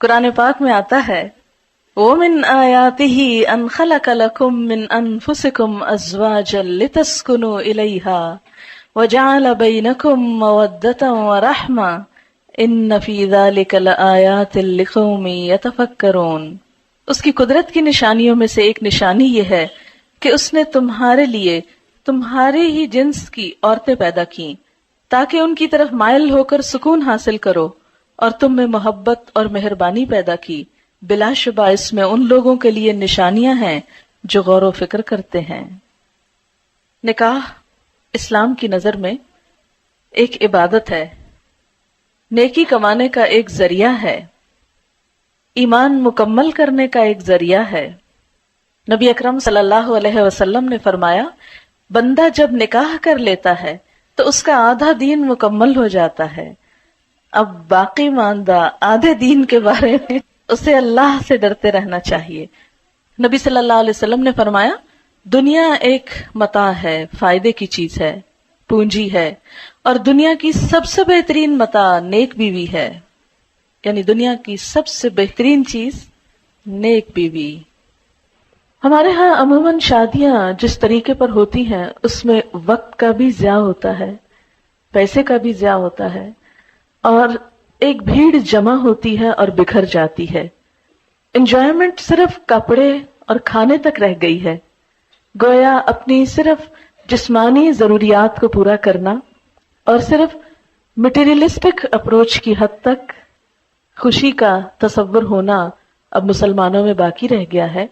قرآن پاک میں آتا ہے وَمِنْ آيَاتِهِ أَنْ خَلَقَ لَكُم مِّنْ أَنفُسِكُمْ أَزْوَاجًا لِتَسْكُنُوا إِلَيْهَا وَجَعَلَ بَيْنَكُم مَّوَدَّةً وَرَحْمَةً إِنَّ فِي ذَلِكَ لَآيَاتٍ لِقَوْمٍ يَتَفَكَّرُونَ۔ اس کی قدرت کی نشانیوں میں سے ایک نشانی یہ ہے کہ اس نے تمہارے لیے تمہارے ہی جنس کی عورتیں پیدا کی تاکہ ان کی طرف مائل ہو کر سکون حاصل کرو، اور تم میں محبت اور مہربانی پیدا کی۔ بلا شبہ اس میں ان لوگوں کے لیے نشانیاں ہیں جو غور و فکر کرتے ہیں۔ نکاح اسلام کی نظر میں ایک عبادت ہے، نیکی کمانے کا ایک ذریعہ ہے، ایمان مکمل کرنے کا ایک ذریعہ ہے۔ نبی اکرم صلی اللہ علیہ وسلم نے فرمایا بندہ جب نکاح کر لیتا ہے تو اس کا آدھا دین مکمل ہو جاتا ہے۔ اب باقی ماندہ آدھے دین کے بارے میں اسے اللہ سے ڈرتے رہنا چاہیے۔ نبی صلی اللہ علیہ وسلم نے فرمایا دنیا ایک متاع ہے، فائدے کی چیز ہے، پونجی ہے، اور دنیا کی سب سے بہترین متاع نیک بیوی ہے، یعنی دنیا کی سب سے بہترین چیز نیک بیوی۔ ہمارے ہاں عموماً شادیاں جس طریقے پر ہوتی ہیں اس میں وقت کا بھی ضیاع ہوتا ہے، پیسے کا بھی ضیاع ہوتا ہے، اور ایک بھیڑ جمع ہوتی ہے اور بکھر جاتی ہے۔ انجوائمنٹ صرف کپڑے اور کھانے تک رہ گئی ہے، گویا اپنی صرف جسمانی ضروریات کو پورا کرنا اور صرف مٹیریلسٹک اپروچ کی حد تک خوشی کا تصور ہونا اب مسلمانوں میں باقی رہ گیا ہے،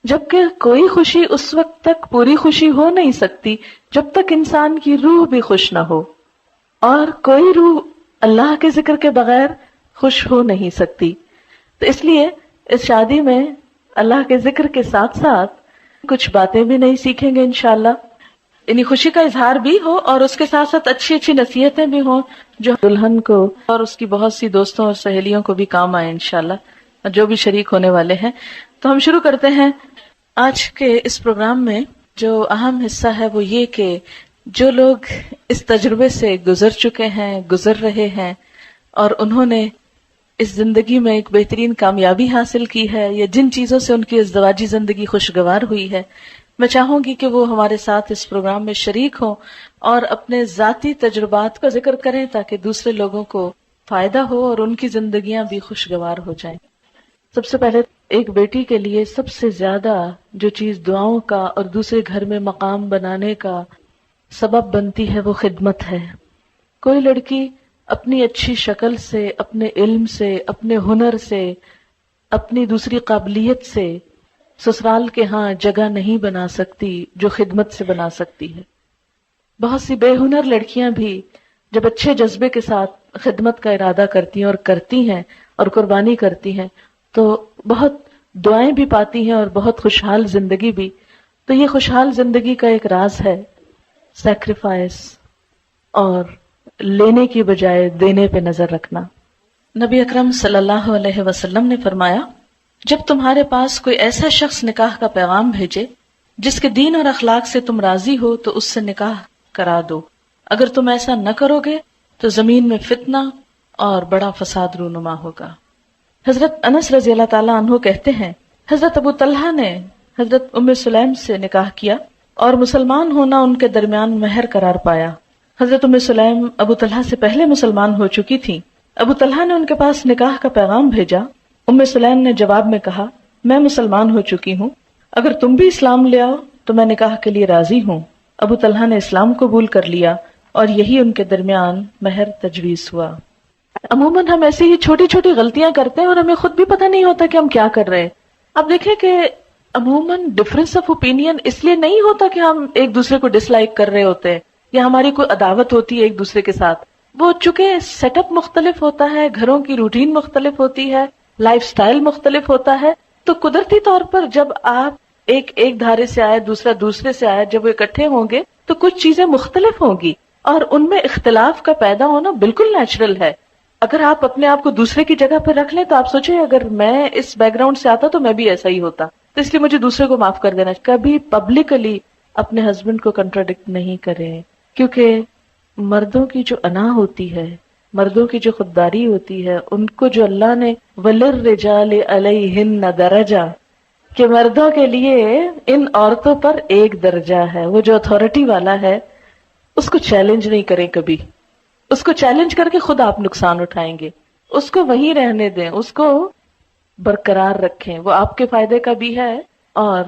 جبکہ کوئی خوشی اس وقت تک پوری خوشی ہو نہیں سکتی جب تک انسان کی روح بھی خوش نہ ہو، اور کوئی روح اللہ کے ذکر کے بغیر خوش ہو نہیں سکتی۔ تو اس لیے اس شادی میں اللہ کے ذکر کے ساتھ ساتھ کچھ باتیں بھی نہیں سیکھیں گے انشاءاللہ، یعنی خوشی کا اظہار بھی ہو اور اس کے ساتھ ساتھ اچھی اچھی نصیحتیں بھی ہوں جو دلہن کو اور اس کی بہت سی دوستوں اور سہیلیوں کو بھی کام آئے انشاءاللہ، اور جو بھی شریک ہونے والے ہیں۔ تو ہم شروع کرتے ہیں آج کے اس پروگرام میں۔ جو اہم حصہ ہے وہ یہ کہ جو لوگ اس تجربے سے گزر چکے ہیں، گزر رہے ہیں، اور انہوں نے اس زندگی میں ایک بہترین کامیابی حاصل کی ہے، یا جن چیزوں سے ان کی ازدواجی زندگی خوشگوار ہوئی ہے، میں چاہوں گی کہ وہ ہمارے ساتھ اس پروگرام میں شریک ہوں اور اپنے ذاتی تجربات کا ذکر کریں تاکہ دوسرے لوگوں کو فائدہ ہو اور ان کی زندگیاں بھی خوشگوار ہو جائیں۔ سب سے پہلے ایک بیٹی کے لیے سب سے زیادہ جو چیز دعاؤں کا اور دوسرے گھر میں مقام بنانے کا سبب بنتی ہے وہ خدمت ہے۔ کوئی لڑکی اپنی اچھی شکل سے، اپنے علم سے، اپنے ہنر سے، اپنی دوسری قابلیت سے سسرال کے ہاں جگہ نہیں بنا سکتی جو خدمت سے بنا سکتی ہے۔ بہت سی بے ہنر لڑکیاں بھی جب اچھے جذبے کے ساتھ خدمت کا ارادہ کرتی ہیں اور کرتی ہیں اور قربانی کرتی ہیں تو بہت دعائیں بھی پاتی ہیں اور بہت خوشحال زندگی بھی۔ تو یہ خوشحال زندگی کا ایک راز ہے سیکریفائس اور لینے کی بجائے دینے پہ نظر رکھنا۔ نبی اکرم صلی اللہ علیہ وسلم نے فرمایا جب تمہارے پاس کوئی ایسا شخص نکاح کا پیغام بھیجے جس کے دین اور اخلاق سے تم راضی ہو تو اس سے نکاح کرا دو، اگر تم ایسا نہ کرو گے تو زمین میں فتنہ اور بڑا فساد رونما ہوگا۔ حضرت انس رضی اللہ تعالیٰ عنہ کہتے ہیں حضرت ابو طلحہ نے حضرت ام سلیم سے نکاح کیا اور مسلمان ہونا ان کے درمیان مہر قرار پایا۔ حضرت ام سلیم ابو طلحہ سے پہلے مسلمان ہو چکی تھی۔ ابو طلحہ نے ان کے پاس نکاح کا پیغام بھیجا۔ ام سلیم نے جواب میں کہا میں مسلمان ہو چکی ہوں، اگر تم بھی اسلام لے آؤ تو میں نکاح کے لیے راضی ہوں۔ ابو طلحہ نے اسلام قبول کر لیا اور یہی ان کے درمیان مہر تجویز ہوا۔ عموماً ہم ایسی ہی چھوٹی چھوٹی غلطیاں کرتے ہیں اور ہمیں خود بھی پتہ نہیں ہوتا کہ ہم کیا کر رہے ہیں۔ اب دیکھیں کہ عموماً ڈفرینس آف اوپینین اس لیے نہیں ہوتا کہ ہم ایک دوسرے کو ڈس لائک کر رہے ہوتے ہیں یا ہماری کوئی عداوت ہوتی ہے ایک دوسرے کے ساتھ، وہ چونکہ سیٹ اپ مختلف ہوتا ہے، گھروں کی روٹین مختلف ہوتی ہے، لائف سٹائل مختلف ہوتا ہے، تو قدرتی طور پر جب آپ ایک دھارے سے آئے دوسرا دوسرے سے آئے، جب وہ اکٹھے ہوں گے تو کچھ چیزیں مختلف ہوں گی اور ان میں اختلاف کا پیدا ہونا بالکل نیچرل ہے۔ اگر آپ اپنے آپ کو دوسرے کی جگہ پر رکھ لیں تو آپ سوچیں اگر میں اس بیک گراؤنڈ سے آتا تو میں بھی ایسا ہی ہوتا، تو اس لیے مجھے دوسرے کو معاف کر دینا۔ کبھی پبلکلی اپنے ہسبینڈ کو کنٹراڈکٹ نہیں کریں، کیونکہ مردوں کی جو انا ہوتی ہے، مردوں کی جو خودداری ہوتی ہے، ان کو جو اللہ نے وَلِلرِّجَالِ عَلَيْهِنَّ دَرَجَةٌ کہ مردوں کے لیے ان عورتوں پر ایک درجہ ہے. وہ جو اتھارٹی والا ہے اس کو چیلنج نہیں کریں کبھی. اس کو چیلنج کر کے خود آپ نقصان اٹھائیں گے. اس کو وہیں رہنے دیں, اس کو برقرار رکھیں, وہ آپ کے فائدے کا بھی ہے. اور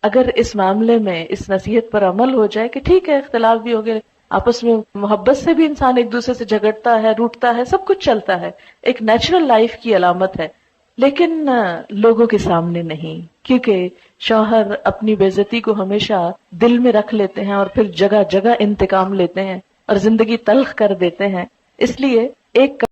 اگر اس معاملے میں اس نصیحت پر عمل ہو جائے کہ ٹھیک ہے اختلاف بھی ہو گئے, آپس میں محبت سے بھی انسان ایک دوسرے سے جھگڑتا ہے, روٹتا ہے, سب کچھ چلتا ہے, ایک نیچرل لائف کی علامت ہے, لیکن لوگوں کے سامنے نہیں, کیونکہ شوہر اپنی بے عزتی کو ہمیشہ دل میں رکھ لیتے ہیں اور پھر جگہ جگہ انتقام لیتے ہیں اور زندگی تلخ کر دیتے ہیں. اس لیے ایک